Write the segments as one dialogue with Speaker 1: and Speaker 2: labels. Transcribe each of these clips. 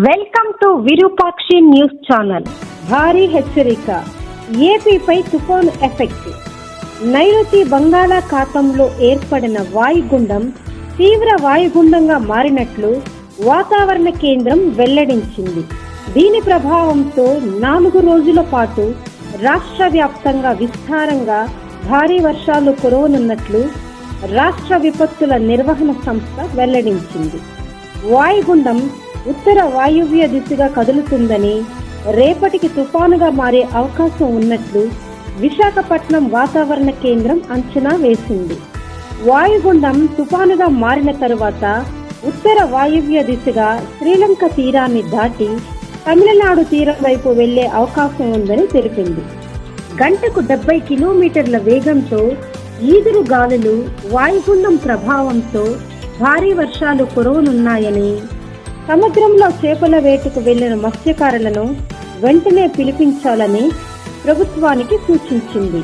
Speaker 1: Welcome to Virupakshi news channel. భారీ హెచ్చరిక, ఏపీపై తుఫాను ఎఫెక్ట్. నైరుతి బంగాళాఖాతంలో ఏర్పడిన వాయుగుండం తీవ్ర వాయుగుండంగా మారినట్లు వాతావరణ కేంద్రం వెల్లడించింది. దీని ప్రభావంతో 4 రోజుల పాటు రాష్ట్ర వ్యాప్తంగా విస్తారంగా భారీ వర్షాలు కురవనున్నట్లు రాష్ట్ర విపత్తుల నిర్వహణ సంస్థ వెల్లడించింది. వాయుగుండం ఉత్తర వాయువ్య దిశగా కదులుతుందని, రేపటికి తుఫానుగా మారే అవకాశం ఉన్నట్లు విశాఖపట్నం వాతావరణ కేంద్రం అంచనా వేసింది. వాయుగుండం తుఫానుగా మారిన తరువాత ఉత్తర వాయువ్య దిశగా శ్రీలంక తీరాన్ని దాటి తమిళనాడు తీరం వైపు వెళ్లే అవకాశం ఉందని తెలిపింది. గంటకు 70 కిలోమీటర్ల వేగంతో ఈదురు గాలులు, వాయుగుండం ప్రభావంతో భారీ వర్షాలు కురవనున్నాయని, సముద్రంలో చేపల వేటకు వెళ్లిన మత్స్యకారులను వెంటనే పిలిపించాలని ప్రభుత్వానికి సూచించింది.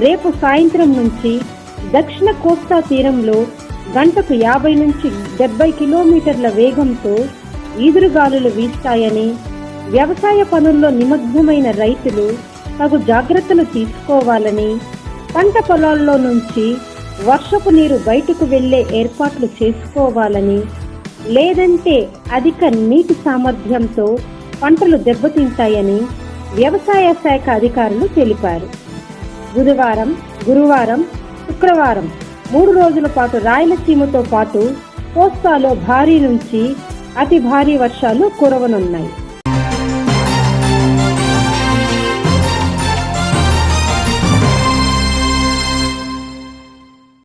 Speaker 1: రేపు సాయంత్రం నుంచి దక్షిణ కోస్తా తీరంలో గంటకు 50 నుంచి 70 కిలోమీటర్ల వేగంతో ఈదురుగాలులు వీస్తాయని, వ్యవసాయ పనుల్లో నిమగ్నమైన రైతులు తగు జాగ్రత్తలు తీసుకోవాలని, పంట పొలాల్లో నుంచి వర్షపు నీరు బయటకు వెళ్లే ఏర్పాట్లు చేసుకోవాలని, లేదంటే అధిక నీటి సామర్థ్యంతో పంటలు దెబ్బతింటాయని వ్యవసాయ శాఖ అధికారులు తెలిపారు. బుధవారం, గురువారం, శుక్రవారం 3 రోజుల పాటు రాయలసీమతో పాటు కోస్తాలో భారీ నుంచి అతి భారీ వర్షాలు కురవనున్నాయి.